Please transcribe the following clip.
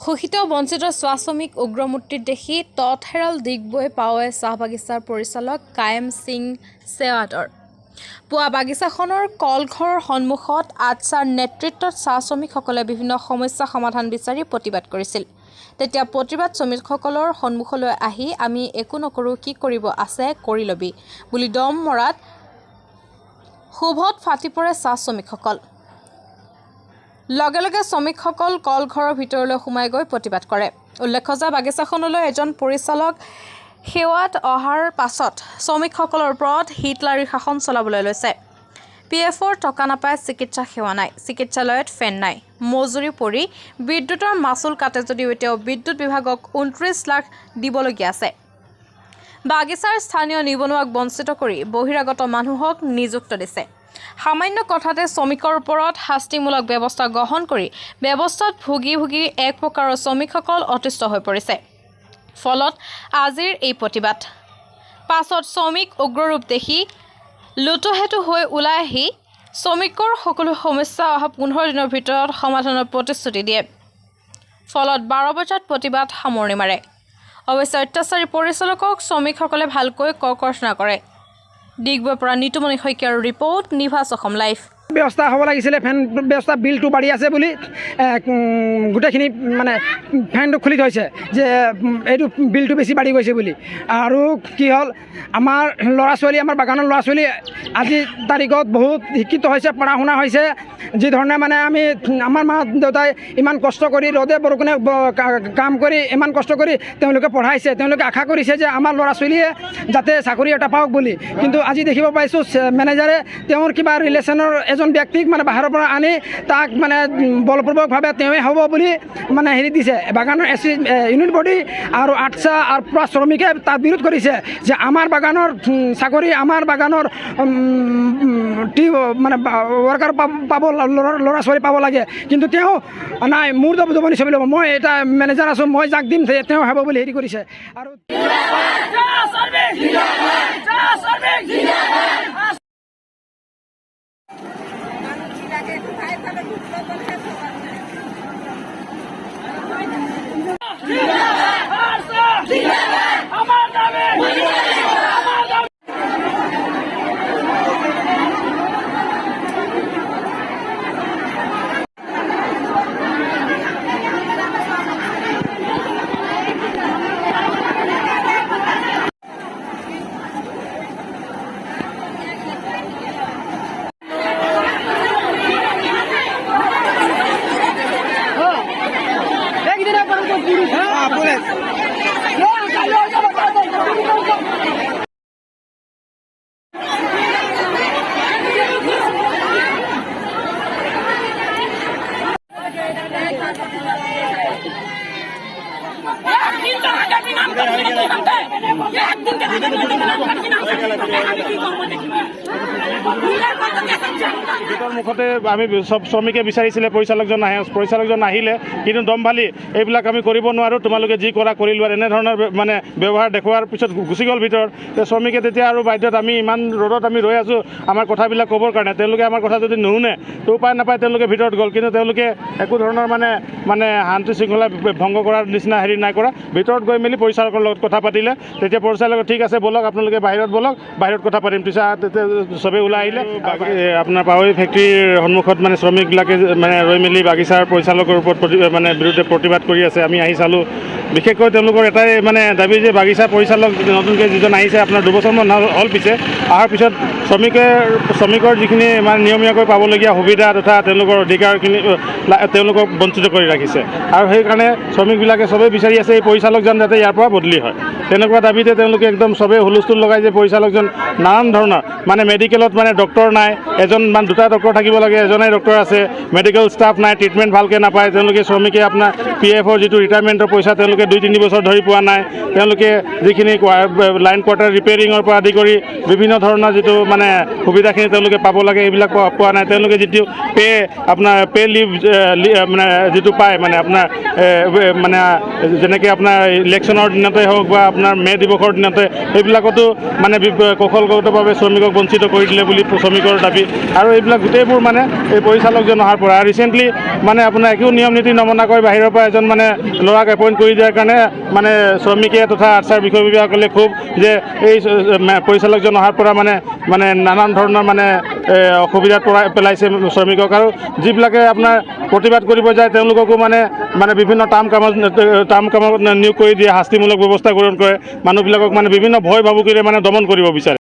শোষিত বঞ্চিত চাহ শ্ৰমিক উগ্ৰমূৰ্তিত দেখি তৎহেৰাল ডিগবৈ পাৱৈ চাহ বাগিচাৰ পৰিচালক কায়েম সিং চেৱাটৰ পুৱা বাগিচাখনৰ কলঘৰৰ সন্মুখত আটছাৰ নেতৃত্বত চাহ শ্ৰমিকসকলে বিভিন্ন সমস্যা সমাধান বিচাৰি প্ৰতিবাদ কৰিছিল। তেতিয়া প্ৰতিবাদ শ্ৰমিকসকলৰ সন্মুখলৈ আহি আমি একো নকৰোঁ, কি কৰিব আছে কৰি ল'বি বুলি দম মৰাত ক্ষোভত ফাটি পৰে চাহ শ্ৰমিকসকল। লগে লগে শ্ৰমিকসকল কলঘৰৰ ভিতৰলৈ সোমাই গৈ প্ৰতিবাদ কৰে। উল্লেখ্য যে বাগিচাখনলৈ এজন পৰিচালক সেৱাত অহাৰ পাছত শ্ৰমিকসকলৰ ওপৰত হিটলাৰীৰ শাসন চলাবলৈ লৈছে। PFৰ টকা নাপায়, চিকিৎসা সেৱা নাই, চিকিৎসালয়ত ফেন নাই, মজুৰি পৰি বিদ্যুতৰ মাচুল কাটে যদিও এতিয়াও বিদ্যুৎ বিভাগক 29 লাখ দিবলগীয়া আছে। বাগিচাৰ স্থানীয় নিবনুৱাক বঞ্চিত কৰি বহিৰাগত মানুহক নিযুক্ত দিছে। সামান্য কথাতে শ্ৰমিকৰ ওপৰত শাস্তিমূলক ব্যৱস্থা গ্ৰহণ কৰি ব্যৱস্থাত ভুগি ভুগি এক প্ৰকাৰৰ শ্ৰমিকসকল অতিষ্ঠ হৈ পৰিছে। ফলত আজিৰ এই প্ৰতিবাদ। পাছত শ্ৰমিক উগ্ৰৰূপ দেখি লুটুহেতু হৈ ওলাই আহি শ্ৰমিকৰ সকলো সমস্যা অহা 15 দিনৰ ভিতৰত সমাধানৰ প্ৰতিশ্ৰুতি দিয়ে। ফলত 12 বজাত প্ৰতিবাদ সামৰণি মাৰে। অৱশ্যে অত্যাচাৰী পৰিচালকক শ্ৰমিকসকলে ভালকৈ কৰ্কৰ্ষণা কৰে। ডিগবৈৰ পৰা নিতুমণি শইকীয়াৰ ৰিপৰ্ট, নিভাছ অসম লাইভ। ব্যৱস্থা হ'ব লাগিছিলে, ফেন ব্যৱস্থা বিলটো বাঢ়ি আছে বুলি গোটেইখিনি মানে ফেনটো খুলি থৈছে যে এইটো বিলটো বেছি বাঢ়ি গৈছে বুলি। আৰু কি হ'ল, আমাৰ ল'ৰা ছোৱালী, আমাৰ বাগানৰ ল'ৰা ছোৱালী আজিৰ তাৰিখত বহুত শিক্ষিত হৈছে, পঢ়া শুনা হৈছে। যি ধৰণে মানে আমি আমাৰ মা দেউতাই ইমান কষ্ট কৰি ৰ'দে বৰষুণে কাম কৰি ইমান কষ্ট কৰি তেওঁলোকে পঢ়াইছে, তেওঁলোকে আশা কৰিছে যে আমাৰ ল'ৰা ছোৱালীয়ে যাতে চাকৰি এটা পাওক বুলি। কিন্তু আজি দেখিব পাইছোঁ মেনেজাৰে তেওঁৰ কিবা ৰিলেশ্যনৰ এজন ব্যক্তিক মানে বাহিৰৰ পৰা আনি তাক মানে বলপূৰ্বকভাৱে তেওঁৱে হ'ব বুলি মানে হেৰি দিছে। বাগানৰ ইউনিট বডি আৰু আটছা আৰু পুৰা শ্ৰমিকে তাত বিৰোধ কৰিছে যে আমাৰ বাগানৰ চাকৰি, আমাৰ বাগানৰ মানে ৱৰ্কাৰ পাব, ল'ৰা ছোৱালী পাব লাগে। কিন্তু তেওঁ নাই, মোৰ জবনি ছবি ল'ব, মই এটা মেনেজাৰ আছোঁ, মই যাক দিম তেওঁ হ'ব বুলি হেৰি কৰিছে। আৰু গেটৰ মুখতে আমি চব শ্ৰমিকে বিচাৰিছিলে পৰিচালকজন আহে, পৰিচালকজন আহিলে কিন্তু দম ভালি এইবিলাক আমি কৰিব নোৱাৰোঁ, তোমালোকে যি কৰা কৰি লোৱা, এনেধৰণৰ মানে ব্যৱহাৰ দেখুওৱাৰ পিছত গুচি গ'ল ভিতৰত। শ্ৰমিকে তেতিয়া আৰু বাধ্যত আমি ইমান ৰ'দত আমি ৰৈ আছোঁ আমাৰ কথাবিলাক ক'বৰ কাৰণে, তেওঁলোকে আমাৰ কথা যদি নুশুনে তো উপায় নাপায় তেওঁলোকে ভিতৰত গ'ল। কিন্তু তেওঁলোকে একো ধৰণৰ মানে শান্তি শৃংখলা ভংগ কৰাৰ নিচিনা হেৰি নাই কৰা। ভিতৰত গৈ মেলি পৰিচালকৰ লগত কথা পাতিলে। তেতিয়া পৰিচালকে ঠিক আছে ব'লক, আপোনালোকে বাহিৰত ব'লক, বাহিৰত কথা পাতিম। পিছত চবেই ওলাই আহিলে। আপোনাৰ পাৱৈ ফেক্টৰীৰ সন্মুখত মানে শ্ৰমিকবিলাকে মানে ৰৈ মেলি বাগিচাৰ পৰিচালকৰ ওপৰত মানে বিৰুদ্ধে প্ৰতিবাদ কৰি আছে। আমি আহি চালোঁ, বিশেষকৈ তেওঁলোকৰ এটাই মানে দাবী যে বাগিচা পৰিচালক নতুনকৈ যিজন আহিছে, আপোনাৰ 2 বছৰমান হ'ল পিছে, অহাৰ পিছত শ্ৰমিকৰ যিখিনি মানে নিয়মীয়াকৈ পাবলগীয়া সুবিধা তথা তেওঁলোকৰ অধিকাৰখিনি তেওঁলোকক বঞ্চিত কৰি ৰাখিছে। আৰু সেইকাৰণে শ্ৰমিকবিলাকে চবেই বিচাৰি আছে এই পৰিচালকজন যাতে ইয়াৰ পৰা বদলি হয়। তেনেকুৱা দাবীতে তেওঁলোকে একদম চবেই হুলস্থুল লগাই যে পৰিচালকজন নানান ধৰণৰ মানে মেডিকেলত মানে ডক্টৰ নাই, এজন মানে 2টা ডক্টৰ থাকিব লাগে, এজনেই ডক্টৰ আছে, মেডিকেল ষ্টাফ নাই, ট্ৰিটমেণ্ট ভালকৈ নাপায়। তেওঁলোকে শ্ৰমিকে আপোনাৰ PFৰ যিটো ৰিটায়াৰমেণ্টৰ পইচা তেওঁলোকে তেওঁলোকে 2-3 বছৰ ধৰি পোৱা নাই। তেওঁলোকে যিখিনি লাইন কোৱাৰ্টাৰ ৰিপেয়াৰিঙৰ পৰা আদি কৰি বিভিন্ন ধৰণৰ যিটো মানে সুবিধাখিনি তেওঁলোকে পাব লাগে এইবিলাক পোৱা নাই। তেওঁলোকে যিটো আপোনাৰ পে লিভ মানে যিটো পায় মানে আপোনাৰ মানে যেনেকৈ আপোনাৰ ইলেকশ্যনৰ দিনতে হওক বা আপোনাৰ মে' দিৱসৰ দিনতে সেইবিলাকতো মানে কৌশলগতভাৱে শ্ৰমিকক বঞ্চিত কৰি দিলে বুলি শ্ৰমিকৰ দাবী। আৰু এইবিলাক গোটেইবোৰ মানে এই পৰিচালকজন অহাৰ পৰা ৰিচেণ্টলি মানে আপোনাৰ একো নিয়ম নীতি নমনাকৈ বাহিৰৰ পৰা এজন মানে ল'ৰাক এপইণ্ট কৰি দিয়াৰ কাৰণে মানে শ্ৰমিকে তথা আৰ্চাৰ বিষয়ববীয়াসকলে খুব যে এই পৰিচালকজন অহাৰ পৰা মানে নানান ধৰণৰ মানে অসুবিধাত পেলাইছে শ্ৰমিকক। আৰু যিবিলাকে আপোনাৰ প্ৰতিবাদ কৰিব যায় তেওঁলোককো মানে বিভিন্ন টাম কামত নিয়োগ কৰি দিয়ে, শাস্তিমূলক ব্যৱস্থা গ্ৰহণ কৰে, মানুহবিলাকক মানে বিভিন্ন ভয় ভাবুকিৰে মানে দমন কৰিব বিচাৰে।